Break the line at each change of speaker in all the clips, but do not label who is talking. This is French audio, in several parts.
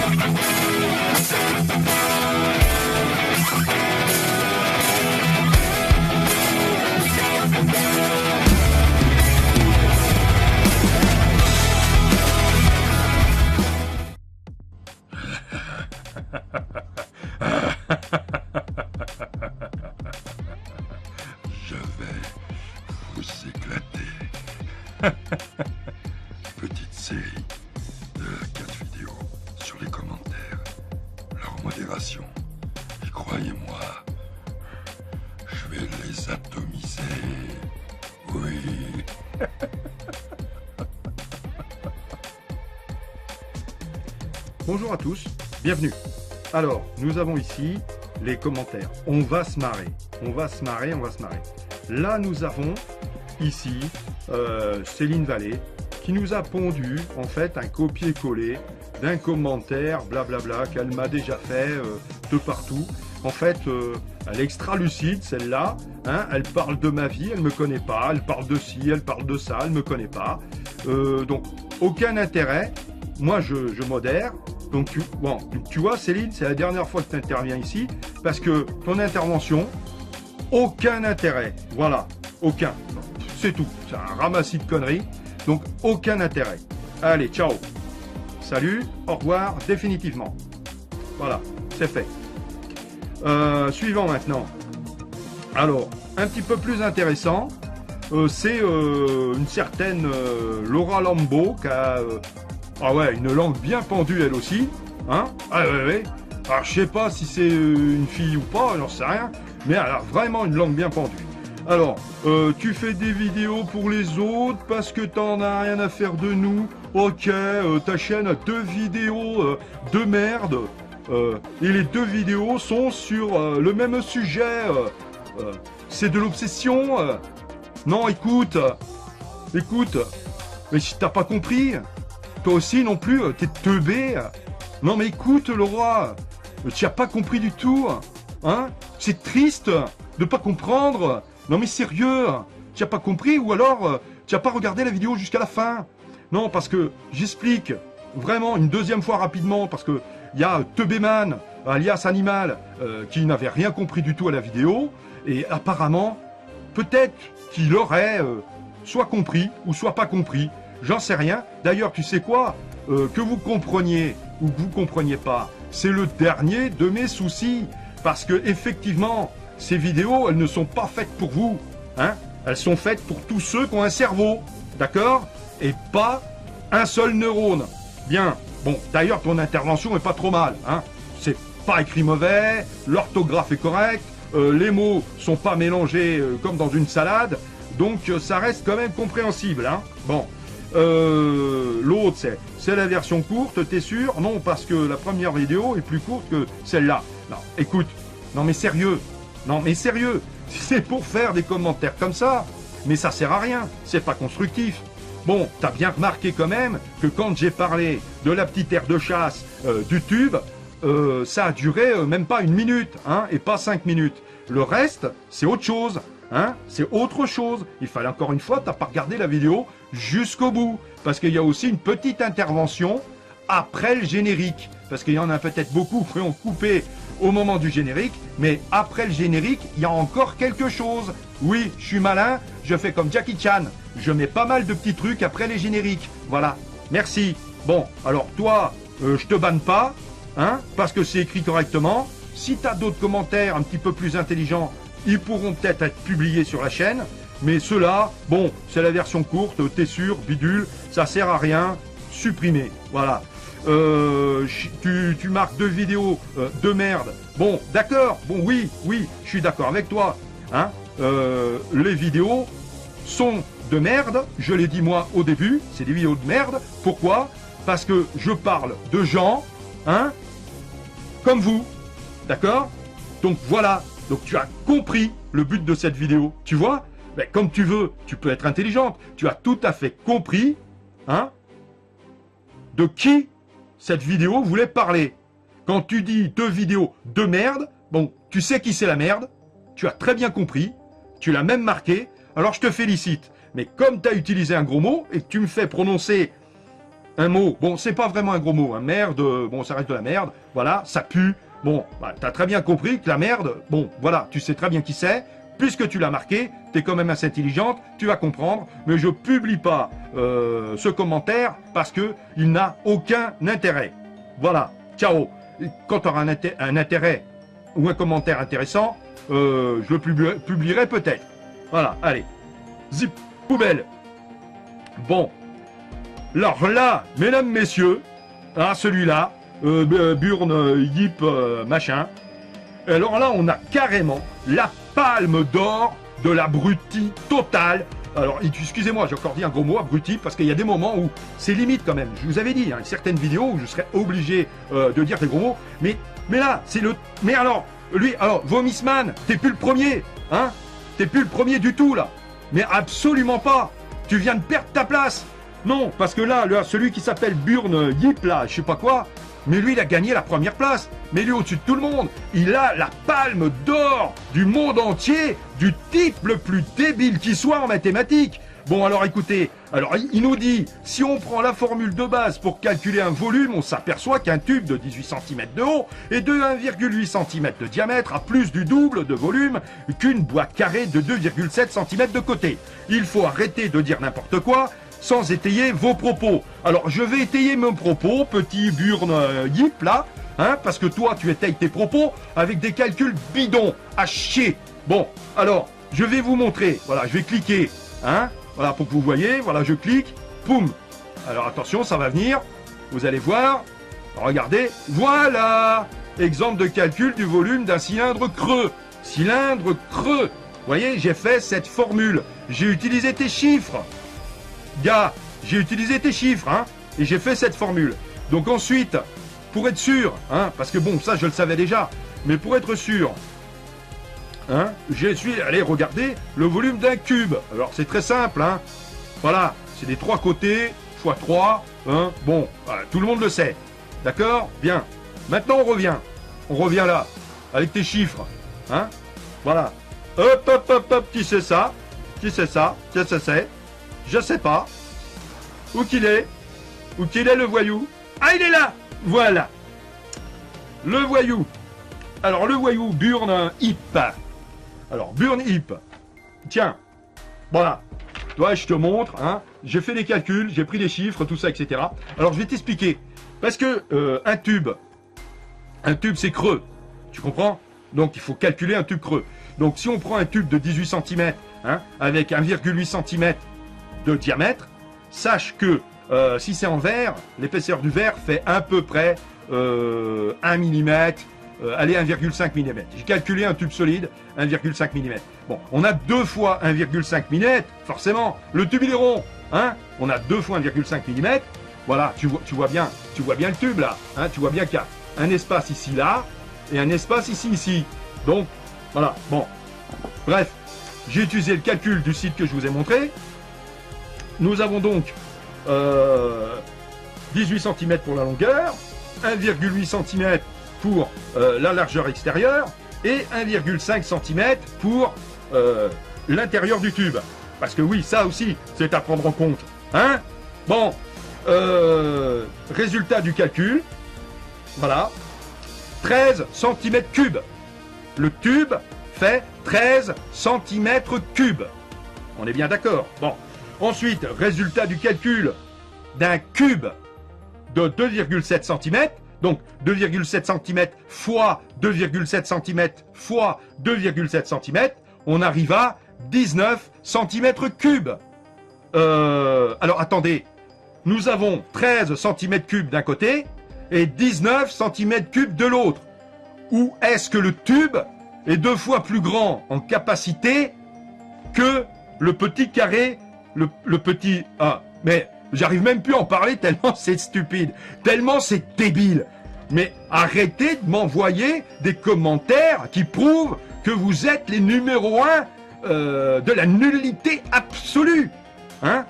Je vais vous éclater. Petite série de 4 vidéos sur les commentaires, leur modération. Et croyez-moi, je vais les atomiser. Oui.
Bonjour à tous, bienvenue. Alors, nous avons ici les commentaires. On va se marrer, on va se marrer, on va se marrer. Là, nous avons ici Céline Vallée qui nous a pondu en fait un copier-coller d'un commentaire blablabla qu'elle m'a déjà fait de partout. En fait, elle est extra lucide celle-là, hein, elle parle de ma vie, elle me connaît pas, elle parle de ci, elle parle de ça, elle me connaît pas. Donc, aucun intérêt. Moi, je modère. Donc, tu vois, Céline, c'est la dernière fois que tu interviens ici, parce que ton intervention, aucun intérêt. Voilà, aucun. C'est tout. C'est un ramassis de conneries. Donc, aucun intérêt. Allez, ciao. Salut, au revoir, définitivement. Voilà, c'est fait. Suivant maintenant. Alors, un petit peu plus intéressant, c'est une certaine Laura Lambeau qui a... ah ouais, une langue bien pendue elle aussi, hein. Ah ouais. Alors je sais pas si c'est une fille ou pas, j'en sais rien, mais elle a vraiment une langue bien pendue. Alors, tu fais des vidéos pour les autres parce que t'en as rien à faire de nous. Ok, ta chaîne a 2 vidéos de merde, et les 2 vidéos sont sur le même sujet. C'est de l'obsession. Non, écoute, mais si t'as pas compris... Toi aussi non plus, t'es teubé. Non mais écoute Laura, tu n'as pas compris du tout. Hein? C'est triste de pas comprendre. Non mais sérieux, tu n'as pas compris ou alors tu n'as pas regardé la vidéo jusqu'à la fin. Non parce que j'explique vraiment une deuxième fois rapidement parce que il y a Teubéman, alias Animal, qui n'avait rien compris du tout à la vidéo et apparemment peut-être qu'il aurait soit compris ou soit pas compris. J'en sais rien. D'ailleurs, tu sais quoi? Que vous compreniez ou que vous compreniez pas, c'est le dernier de mes soucis. Parce que effectivement, ces vidéos, elles ne sont pas faites pour vous. Hein? Elles sont faites pour tous ceux qui ont un cerveau. D'accord? Et pas un seul neurone. Bien. Bon, d'ailleurs, ton intervention est pas trop mal. Hein? C'est pas écrit mauvais, l'orthographe est correcte, les mots sont pas mélangés comme dans une salade. Donc, ça reste quand même compréhensible. Hein? Bon. L'autre c'est la version courte, t'es sûr? Non, parce que la première vidéo est plus courte que celle-là. Non, écoute, non mais sérieux, c'est pour faire des commentaires comme ça, mais ça sert à rien, c'est pas constructif. Bon, t'as bien remarqué quand même que quand j'ai parlé de la petite aire de chasse du tube, ça a duré même pas 1 minute, hein, et pas 5 minutes. Le reste, c'est autre chose. Hein, c'est autre chose. Il fallait encore une fois, t'as pas regardé la vidéo jusqu'au bout. Parce qu'il y a aussi une petite intervention après le générique. Parce qu'il y en a peut-être beaucoup qui ont coupé au moment du générique. Mais après le générique, il y a encore quelque chose. Oui, je suis malin, je fais comme Jackie Chan. Je mets pas mal de petits trucs après les génériques. Voilà, merci. Bon, alors toi, je te banne pas, hein, parce que c'est écrit correctement. Si t'as d'autres commentaires un petit peu plus intelligents, ils pourront peut-être être publiés sur la chaîne, mais ceux-là, bon, c'est la version courte, t'es sûr, bidule, ça sert à rien, supprimer, voilà. Tu marques 2 vidéos de merde, bon, d'accord, bon, oui, je suis d'accord avec toi, hein, les vidéos sont de merde, je l'ai dit moi au début, c'est des vidéos de merde, pourquoi? Parce que je parle de gens, hein, comme vous, d'accord? Donc voilà. Donc tu as compris le but de cette vidéo, tu vois? Ben, comme tu veux, tu peux être intelligente. Tu as tout à fait compris, hein, de qui cette vidéo voulait parler. Quand tu dis 2 vidéos de merde, bon, tu sais qui c'est la merde, tu as très bien compris, tu l'as même marqué, alors je te félicite. Mais comme tu as utilisé un gros mot et que tu me fais prononcer un mot, bon, c'est pas vraiment un gros mot, hein, merde, bon, ça reste de la merde, voilà, ça pue, bon, bah, t'as très bien compris que la merde, bon, voilà, tu sais très bien qui c'est, puisque tu l'as marqué, t'es quand même assez intelligente, tu vas comprendre, mais je publie pas ce commentaire parce que il n'a aucun intérêt. Voilà, ciao. Quand tu auras un intérêt ou un commentaire intéressant, je le publierai peut-être. Voilà, allez, zip, poubelle. Bon, alors là, mesdames, messieurs, hein, celui-là, Burn, Yip, machin, alors là, on a carrément la palme d'or de l'abruti total. Alors, excusez-moi, j'ai encore dit un gros mot, abruti, parce qu'il y a des moments où c'est limite quand même. Je vous avais dit, hein, certaines vidéos où je serais obligé de dire des gros mots, mais là, c'est le... Mais alors, lui, alors, Vomisman, t'es plus le premier, hein? T'es plus le premier du tout, là. Mais absolument pas. Tu viens de perdre ta place. Non, parce que là, celui qui s'appelle Burn Yip, là, je sais pas quoi, mais lui, il a gagné la première place. Mais lui, au-dessus de tout le monde, il a la palme d'or du monde entier, du type le plus débile qui soit en mathématiques. Bon, alors écoutez, alors il nous dit, si on prend la formule de base pour calculer un volume, on s'aperçoit qu'un tube de 18 cm de haut et de 1,8 cm de diamètre a plus du double de volume qu'une boîte carrée de 2,7 cm de côté. Il faut arrêter de dire n'importe quoi sans étayer vos propos. Alors, je vais étayer mes propos, petit Burn Yip, là, hein, parce que toi, tu étayes tes propos avec des calculs bidons, à chier. Bon, alors, je vais vous montrer, voilà, je vais cliquer, hein, voilà, pour que vous voyez, voilà, je clique, poum. Alors, attention, ça va venir, vous allez voir, regardez, voilà, exemple de calcul du volume d'un cylindre creux. Cylindre creux, vous voyez, j'ai fait cette formule, j'ai utilisé tes chiffres. Gars, j'ai utilisé tes chiffres, hein, et j'ai fait cette formule. Donc ensuite, pour être sûr, hein, parce que bon, ça je le savais déjà, mais pour être sûr, hein, je suis allé regarder le volume d'un cube. Alors c'est très simple, hein, voilà, c'est des 3 côtés, x 3, hein, bon, voilà, tout le monde le sait, d'accord? Bien, maintenant on revient là, avec tes chiffres, hein, voilà, hop, hop, hop, hop, qui c'est ça? Qui c'est ça? Qu'est-ce que c'est? Je sais pas. Où qu'il est? Où qu'il est le voyou? Ah, il est là! Voilà. Le voyou. Alors, le voyou, Burn Yip. Alors, Burn Yip. Tiens. Voilà. Toi, je te montre, hein. J'ai fait des calculs, j'ai pris des chiffres, tout ça, etc. Alors, je vais t'expliquer. Parce que un tube, c'est creux. Tu comprends? Donc, il faut calculer un tube creux. Donc, si on prend un tube de 18 cm, hein, avec 1,8 cm de diamètre, sache que si c'est en verre, l'épaisseur du verre fait à peu près 1 mm, allez 1,5 mm. J'ai calculé un tube solide, 1,5 mm. Bon, on a 2 fois 1,5 mm, forcément, le tube il est rond, hein, on a 2 fois 1,5 mm, voilà, tu vois bien le tube là, hein, tu vois bien qu'il y a un espace ici là, et un espace ici. Donc, voilà, bon, bref, j'ai utilisé le calcul du site que je vous ai montré. Nous avons donc 18 cm pour la longueur, 1,8 cm pour la largeur extérieure et 1,5 cm pour l'intérieur du tube. Parce que oui, ça aussi, c'est à prendre en compte. Hein? Bon, résultat du calcul, voilà, 13 cm3. Le tube fait 13 cm3. On est bien d'accord? Bon. Ensuite, résultat du calcul d'un cube de 2,7 cm. Donc, 2,7 cm fois 2,7 cm fois 2,7 cm. On arrive à 19 cm3. Alors, attendez. Nous avons 13 cm3 d'un côté et 19 cm3 de l'autre. Ou est-ce que le tube est 2 fois plus grand en capacité que le petit carré, le petit... Ah, mais j'arrive même plus à en parler tellement c'est stupide, tellement c'est débile. Mais arrêtez de m'envoyer des commentaires qui prouvent que vous êtes les numéros 1 de la nullité absolue. Hein?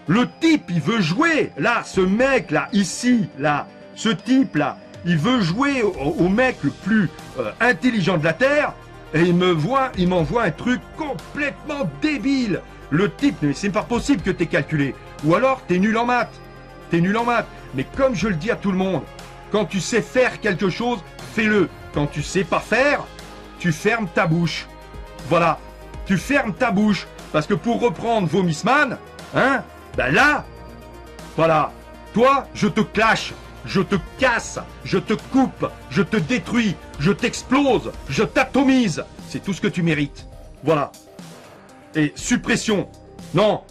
Le type, il veut jouer, là, ce mec, là, ici, là, ce type, là, il veut jouer au mec le plus intelligent de la Terre, et il m'envoie un truc complètement débile. Le type, mais c'est pas possible que t'aies calculé. Ou alors, t'es nul en maths. t'es nul en maths. Mais comme je le dis à tout le monde, quand tu sais faire quelque chose, fais-le. Quand tu sais pas faire, tu fermes ta bouche. Voilà, tu fermes ta bouche. Parce que pour reprendre Vomissman, hein, ben là, voilà, toi, je te clash, je te casse, je te coupe, je te détruis, je t'explose, je t'atomise. C'est tout ce que tu mérites. Voilà. Et suppression. Non.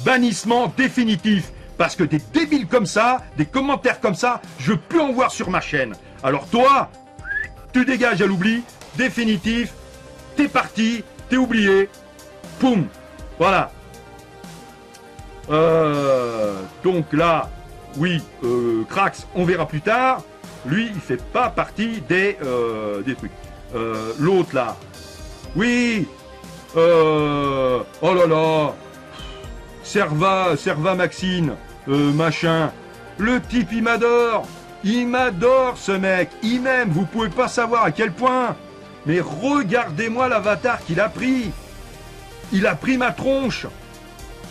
Bannissement définitif. Parce que des débiles comme ça, des commentaires comme ça, je veux plus en voir sur ma chaîne. Alors toi, tu dégages à l'oubli, définitif, t'es parti, t'es oublié, poum, voilà. Donc là, oui, Crax, on verra plus tard. Lui, il fait pas partie des trucs. L'autre là, oui, oh là là, Serva Maxine, machin. Le type, il m'adore ce mec, il m'aime, vous pouvez pas savoir à quel point. Mais regardez-moi l'avatar qu'il a pris. Il a pris ma tronche.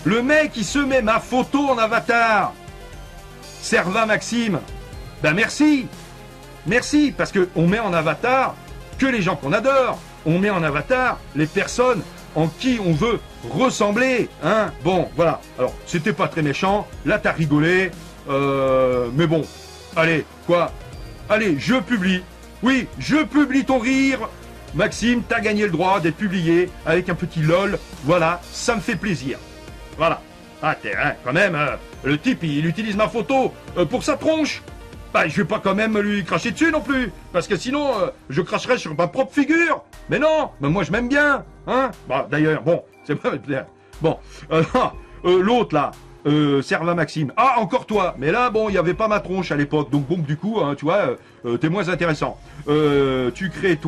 Le mec, il se met ma photo en avatar. Serva Maxime, ben merci. Merci, parce qu'on met en avatar que les gens qu'on adore. On met en avatar les personnes en qui on veut ressembler. Hein, bon, voilà. Alors, c'était pas très méchant. Là, t'as rigolé. Mais bon, allez, quoi? Allez, je publie. Oui, je publie ton rire. Maxime, t'as gagné le droit d'être publié avec un petit lol. Voilà, ça me fait plaisir. Voilà. Ah, hein, quand même, le type, il utilise ma photo pour sa tronche. Bah, je vais pas quand même lui cracher dessus non plus. Parce que sinon, je cracherais sur ma propre figure. Mais non, mais moi je m'aime bien. Hein, bah, d'ailleurs, bon, c'est pas bien. Bon, l'autre là, Serva Maxime. Ah, encore toi. Mais là, bon, il n'y avait pas ma tronche à l'époque. Donc, bon, du coup, hein, tu vois, t'es moins intéressant. Tu crées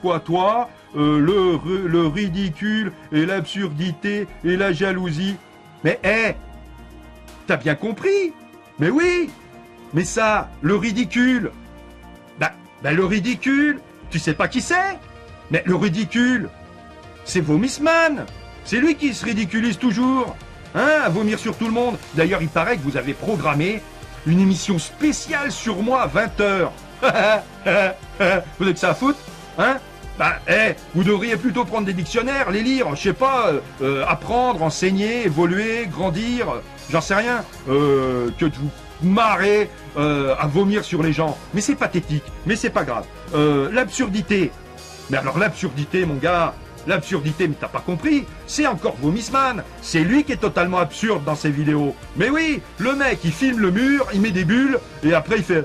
quoi, toi le ridicule et l'absurdité et la jalousie. Mais, hé, t'as bien compris. Mais oui. Mais ça, le ridicule. Bah, le ridicule, tu sais pas qui c'est. Mais le ridicule, c'est Vomissman. C'est lui qui se ridiculise toujours. Hein, à vomir sur tout le monde. D'ailleurs, il paraît que vous avez programmé une émission spéciale sur moi à 20h. Vous avez que ça à foutre? Hein? Bah, vous devriez plutôt prendre des dictionnaires, les lire, je sais pas, apprendre, enseigner, évoluer, grandir, j'en sais rien, que de vous marrer à vomir sur les gens. Mais c'est pathétique, mais c'est pas grave. L'absurdité. Mais alors l'absurdité, mon gars, l'absurdité, mais t'as pas compris, c'est encore Vomissman. C'est lui qui est totalement absurde dans ses vidéos. Mais oui, le mec, il filme le mur, il met des bulles, et après il fait...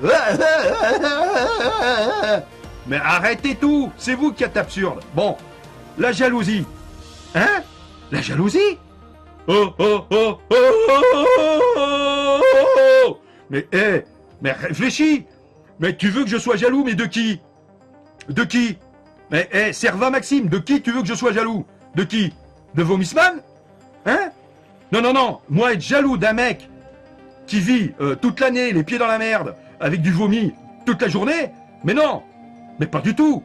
Mais arrêtez tout, c'est vous qui êtes absurde. Bon, la jalousie. Hein? La jalousie? Oh, oh, oh, oh, oh, oh, oh. Mais, mais réfléchis. Mais tu veux que je sois jaloux, mais de qui? De qui? Mais, Serva Maxime, de qui tu veux que je sois jaloux? De qui? De Vomissman? Hein? Non, non, non, moi être jaloux d'un mec qui vit toute l'année, les pieds dans la merde, avec du vomi toute la journée? Mais non! Mais pas du tout.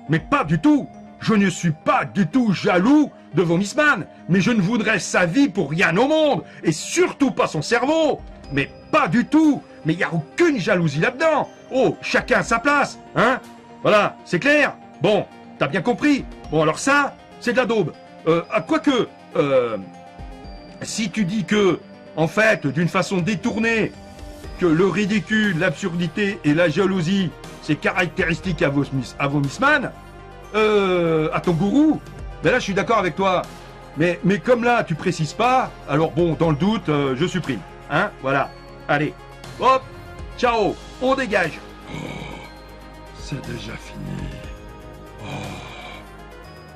Mais pas du tout. Je ne suis pas du tout jaloux de Vomissman. Mais je ne voudrais sa vie pour rien au monde. Et surtout pas son cerveau. Mais pas du tout. Mais il n'y a aucune jalousie là-dedans. Oh, chacun à sa place. Hein? Voilà, c'est clair? Bon, t'as bien compris. Bon, alors ça, c'est de la daube. Quoique, si tu dis que, en fait, d'une façon détournée, que le ridicule, l'absurdité et la jalousie, c'est caractéristique à Vomissman, à ton gourou, ben là je suis d'accord avec toi. Mais comme là tu précises pas, alors bon, dans le doute, je supprime. Hein, voilà. Allez, hop, ciao, on dégage.
Oh, c'est déjà fini. Oh.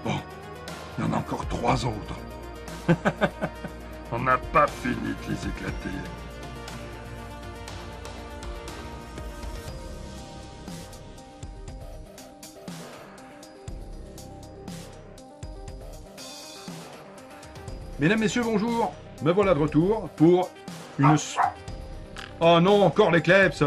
Bon, il y en a encore 3 autres. On n'a pas fini de les éclater.
Mesdames, messieurs, bonjour. Me voilà de retour pour une... Oh non, encore les kleps.